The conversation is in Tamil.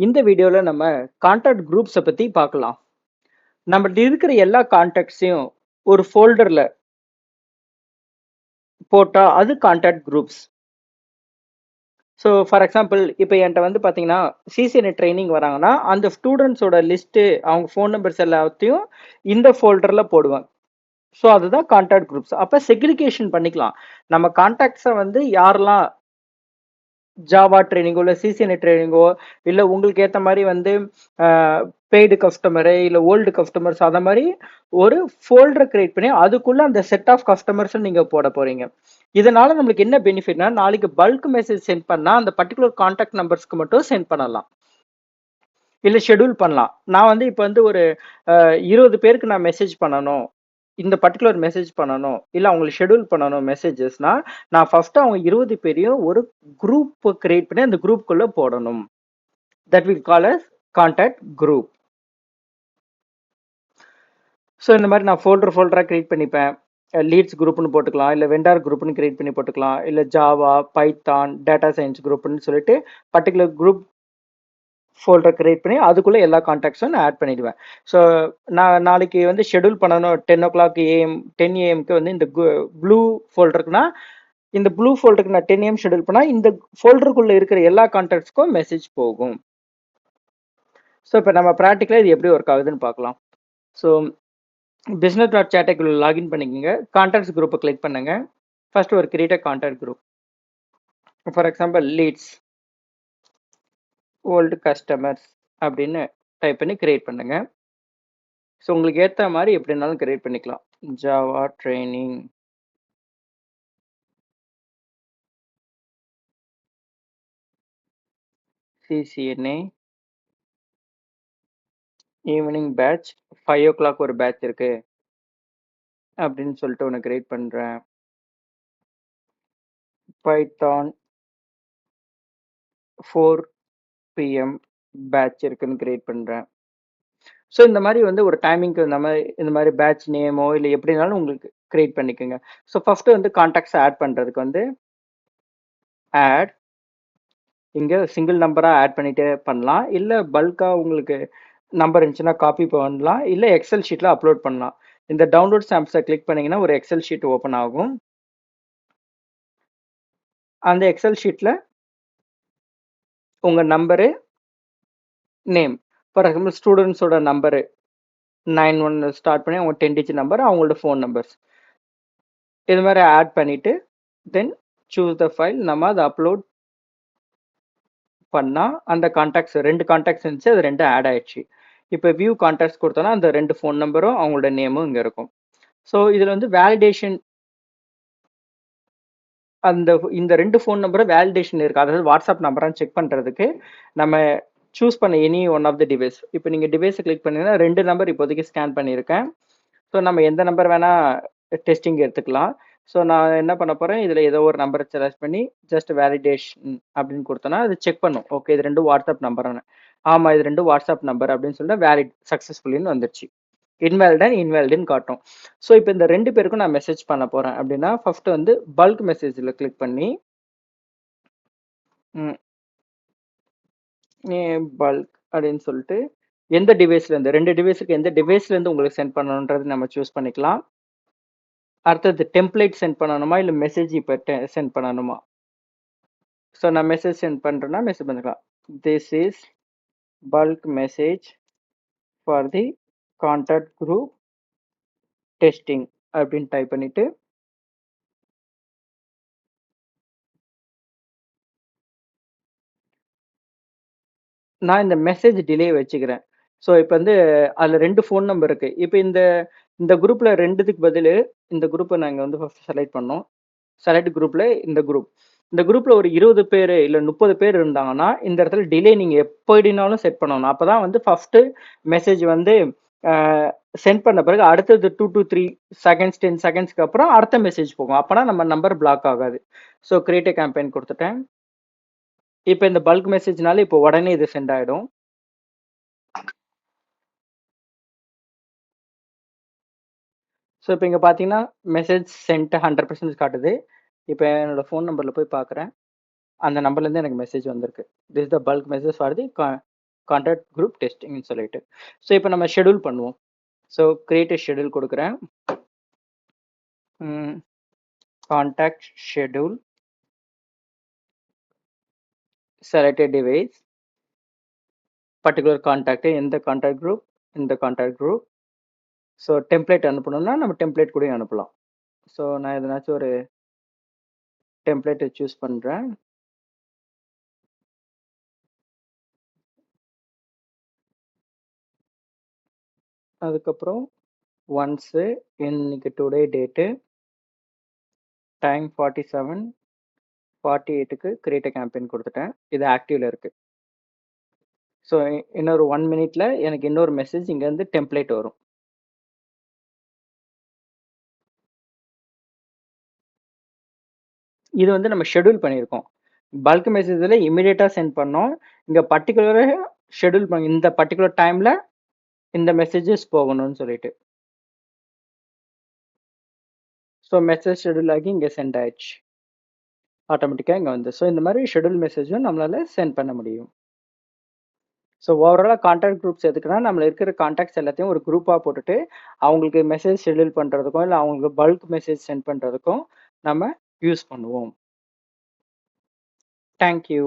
இந்த வீடியோல நம்ம கான்டாக்ட் குரூப்ஸை பத்தி பார்க்கலாம். நம்மள்ட்ட இருக்கிற எல்லா கான்டாக்ட்ஸையும் ஒரு ஃபோல்டர்ல போட்டா அது contact groups. So for example இப்போ என்கிட்ட வந்து பார்த்தீங்கன்னா சிசிஎன்ஏ ட்ரைனிங் வராங்கன்னா அந்த ஸ்டூடெண்ட்ஸோட லிஸ்ட்டு அவங்க ஃபோன் நம்பர்ஸ் எல்லாத்தையும் இந்த ஃபோல்டரில் போடுவேன். ஸோ அதுதான் கான்டாக்ட் குரூப்ஸ். அப்போ செக்ரிகேஷன் பண்ணிக்கலாம். நம்ம கான்டாக்ட்ஸை வந்து யாரெல்லாம் ஜாவா ட்ரைனிங்கோ இல்லை சிசிஎன்ஏ ட்ரைனிங்கோ இல்லை உங்களுக்கு ஏற்ற மாதிரி வந்து பெய்டு கஸ்டமரு இல்லை ஓல்டு கஸ்டமர்ஸ் அதை மாதிரி ஒரு ஃபோல்டர் கிரியேட் பண்ணி அதுக்குள்ள அந்த செட் ஆஃப் கஸ்டமர்ஸ் நீங்க போட போறீங்க. இதனால நம்மளுக்கு என்ன பெனிஃபிட்னா நாளைக்கு பல்க் மெசேஜ் சென்ட் பண்ணா அந்த பர்டிகுலர் கான்டாக்ட் நம்பர்ஸ்க்கு மட்டும் சென்ட் பண்ணலாம், இல்லை ஷெடியூல் பண்ணலாம். நான் வந்து இப்போ வந்து ஒரு 20 பேருக்கு நான் மெசேஜ் பண்ணணும், இந்த பர்டிகுலர் மெசேஜ் பண்ணணும், இல்லை அவங்களுக்கு ஷெடியூல் பண்ணணும் மெசேஜஸ்னா நான் ஃபர்ஸ்ட் அவங்க 20 பேரையும் ஒரு குரூப் கிரியேட் பண்ணி அந்த குரூப்புக்குள்ள போடணும். That will call as contact group. So இந்த மாதிரி நான் ஃபோல்டராக கிரியேட் பண்ணிப்பேன். லீட்ஸ் குரூப்னு போட்டுக்கலாம், இல்லை வெண்டார் குரூப்னு கிரியேட் பண்ணி போட்டுக்கலாம், இல்லை ஜாவா, பைத்தான், டேட்டா சயின்ஸ் குரூப்னு சொல்லிட்டு பர்டிகுலர் குரூப் ஃபோல்டர் கிரியேட் பண்ணி அதுக்குள்ளே எல்லா கான்டாக்ட்ஸும் நான் ஆட் பண்ணிடுவேன். ஸோ நான் நாளைக்கு வந்து ஷெடியூல் பண்ணணும் 10 o'clock AM 10 AM வந்து இந்த ப்ளூ ஃபோல்டருக்குனா இந்த ப்ளூ ஃபோல்டருக்கு நான் 10 AM ஷெடியூல் பண்ணால் இந்த ஃபோல்டருக்குள்ளே இருக்கிற எல்லா கான்டாக்ட்ஸ்க்கும் மெசேஜ் போகும். ஸோ இப்போ நம்ம ப்ராக்டிக்கலாக இது எப்படி ஒர்க் ஆகுதுன்னு பார்க்கலாம். ஸோ business.chatக்குள்ள லாகின் பண்ணிக்கோங்க. கான்டாக்ட்ஸ் குரூப்பை கிளிக் பண்ணுங்க. ஃபர்ஸ்ட் ஒரு create a contact group. For example leads old customers அப்படின்னு டைப் பண்ணி கிரியேட் பண்ணுங்க. ஸோ உங்களுக்கு ஏற்ற மாதிரி எப்படினாலும் கிரியேட் பண்ணிக்கலாம். Java training, CCNA evening batch 5 o'clock ஒரு பேட்ச் இருக்கு அப்படின்னு சொல்லிட்டு ஒன்று கிரியேட் பண்ணுறேன். பைத்தான் 4 PM பேட்ச் இருக்குன்னு கிரியேட் பண்ணுறேன். ஸோ இந்த மாதிரி வந்து ஒரு டைமிங்க்கு இந்த மாதிரி பேட்ச் நேமோ இல்லை எப்படினாலும் உங்களுக்கு கிரியேட் பண்ணிக்கோங்க. ஸோ ஃபர்ஸ்ட் வந்து கான்டாக்ட்ஸ் ஆட் பண்ணுறதுக்கு வந்து ஆட் இங்கே சிங்கிள் நம்பராக ஆட் பண்ணிட்டே பண்ணலாம், இல்லை பல்காக உங்களுக்கு நம்பர் இருந்துச்சுன்னா காப்பி பண்ணலாம், இல்லை எக்ஸல் ஷீட்டில் அப்லோட் பண்ணலாம். இந்த டவுன்லோட் சாம்ப்ஸை கிளிக் பண்ணிங்கன்னா ஒரு எக்ஸல் ஷீட் ஓப்பன் ஆகும். அந்த எக்ஸல் ஷீட்டில் உங்கள் நம்பரு, நேம், ஃபார் எக்ஸாம்பிள் ஸ்டூடெண்ட்ஸோட நம்பரு 91 ஸ்டார்ட் பண்ணி அவங்க 10 digit நம்பர், அவங்களோட ஃபோன் நம்பர்ஸ் இது மாதிரி ஆட் பண்ணிவிட்டு தென் சூஸ் த ஃபைல். நம்ம அதை அப்லோட் பண்ணால் அந்த கான்டாக்ட்ஸ் 2 கான்டாக்ட்ஸ் இருந்துச்சு, அது 2 ஆட் ஆயிடுச்சு. இப்போ வியூ கான்டாக்ட்ஸ் கொடுத்தோன்னா அந்த 2 ஃபோன் நம்பரும் அவங்களோட நேமும் இங்கே இருக்கும். ஸோ இதில் வந்து வேலிடேஷன் இந்த 2 ஃபோன் நம்பரும் வேலிடேஷன் இருக்குது. அதாவது வாட்ஸ்அப் நம்பரான்னு செக் பண்ணுறதுக்கு நம்ம சூஸ் பண்ண any one of the device. இப்போ நீங்கள் டிவைஸை கிளிக் பண்ணிங்கன்னா 2 நம்பர் இப்போதைக்கு ஸ்கேன் பண்ணியிருக்கேன். ஸோ நம்ம எந்த நம்பர் வேணால் டெஸ்டிங் எடுத்துக்கலாம். ஸோ நான் என்ன பண்ண போகிறேன், இதில் ஏதோ ஒரு நம்பரை செலக்ட் பண்ணி ஜஸ்ட் வேலிடேஷன் அப்படின்னு கொடுத்தோன்னா அது செக் பண்ணும். ஓகே இது 2 வாட்ஸ்அப் நம்பரானு. ஆமாம் இது 2 வாட்ஸ்அப் நம்பர் அப்படின்னு சொல்லிட்டு வேலிட் சக்ஸஸ்ஃபுல்லின்னு வந்துருச்சு. இன்வேலிடுன்னு காட்டும். ஸோ இப்போ இந்த 2 பேருக்கும் நான் மெசேஜ் பண்ண போகிறேன் அப்படின்னா ஃபர்ஸ்ட் வந்து பல்க் மெசேஜில் கிளிக் பண்ணி பல்க் அப்படின்னு சொல்லிட்டு எந்த டிவைஸ்லேருந்து 2 டிவைஸுக்கு எந்த டிவைஸ்லேருந்து உங்களுக்கு சென்ட் பண்ணணுன்றது நம்ம சூஸ் பண்ணிக்கலாம். அடுத்தது டெம்ப்ளேட் சென்ட் பண்ணணுமா இல்லை மெசேஜ் இப்போ சென்ட் பண்ணணுமா. ஸோ நான் மெசேஜ் சென்ட் பண்ணுறேன்னா மெசேஜ் பண்ணிக்கலாம். This is bulk message for the contact group testing அப்படின்னு டைப் பண்ணிவிட்டு நான் இந்த மெசேஜ் டிலே வச்சுக்கிறேன். ஸோ இப்போ வந்து அதில் 2 ஃபோன் நம்பர் இருக்குது. இப்போ இந்த குரூப்பில் 2த்துக்கு பதில் இந்த குரூப்பை நாங்கள் வந்து ஃபஸ்ட் செலக்ட் பண்ணோம். செலக்ட் குரூப்பில் இந்த குரூப்பில் ஒரு 20 பேர் இல்லை 30 பேர் இருந்தாங்கன்னா இந்த இடத்துல டிலே நீங்கள் எப்படினாலும் செட் பண்ணணும். அப்போ தான் வந்து ஃபஸ்ட்டு மெசேஜ் வந்து சென்ட் பண்ண பிறகு அடுத்தது 2 to 3 seconds 10 செகண்ட்ஸ்க்கு அப்புறம் அடுத்த மெசேஜ் போகும். அப்போனா நம்ம நம்பர் பிளாக் ஆகாது. ஸோ கிரியேட் a campaign கொடுத்துட்டேன். இப்போ இந்த பல்க் மெசேஜ்னால இப்போ உடனே இது சென்ட் ஆகிடும். ஸோ இப்போ இங்கே பார்த்தீங்கன்னா மெசேஜ் சென்ட் 100% காட்டுது. இப்போ என்னோட ஃபோன் நம்பரில் போய் பார்க்குறேன், அந்த நம்பர்லேருந்து எனக்கு மெசேஜ் வந்திருக்கு. This the bulk message for the contact group டெஸ்டிங்னு சொல்லிட்டு. ஸோ இப்போ நம்ம ஷெட்யூல் பண்ணுவோம். ஸோ கிரியேட் ஷெட்யூல் கொடுக்குறேன். Contact schedule, selected device, particular contact, எந்த கான்டாக்ட் குரூப், இந்த கான்டாக்ட் குரூப். ஸோ டெம்ப்ளேட் அனுப்பணும்னா நம்ம டெம்ப்ளேட் கூட அனுப்பலாம். ஸோ நான் எதனாச்சும் ஒரு டெம்ப்ளேட்டை சூஸ் பண்ணுறேன். அதுக்கப்புறம் ஒன்ஸு இன்னைக்கு டுடே டேட்டு டைம் 47 48க்கு கிரியேட் கேம்பெயின் கொடுத்துட்டேன். இது ஆக்டிவ்ல இருக்கு. ஸோ இன்னொரு 1 மினிட்ல எனக்கு இன்னொரு மெசேஜ் இங்கேருந்து டெம்ப்ளேட் வரும். இது வந்து நம்ம ஷெட்யூல் பண்ணியிருக்கோம். பல்க் மெசேஜில் இமிடியேட்டாக சென்ட் பண்ணோம். இங்கே பர்டிகுலராக ஷெட்யூல் பண்ணி இந்த பர்டிகுலர் டைமில் இந்த மெசேஜஸ் போகணும்னு சொல்லிட்டு. ஸோ மெசேஜ் ஷெட்யூல் ஆகி இங்கே சென்ட் ஆயிடுச்சு ஆட்டோமேட்டிக்காக இங்கே வந்து. ஸோ இந்த மாதிரி ஷெட்யூல் மெசேஜும் நம்மளால சென்ட் பண்ண முடியும். ஸோ ஓவராலாக கான்டாக்ட் குரூப்ஸ் எதுக்குன்னா நம்மள இருக்கிற கான்டாக்ட்ஸ் எல்லாத்தையும் ஒரு குரூப்பாக போட்டுட்டு அவங்களுக்கு மெசேஜ் ஷெட்யூல் பண்ணுறதுக்கும் இல்லை அவங்களுக்கு பல்க் மெசேஜ் சென்ட் பண்ணுறதுக்கும் நம்ம யூஸ் பண்ணுவோம். தேங்க்யூ.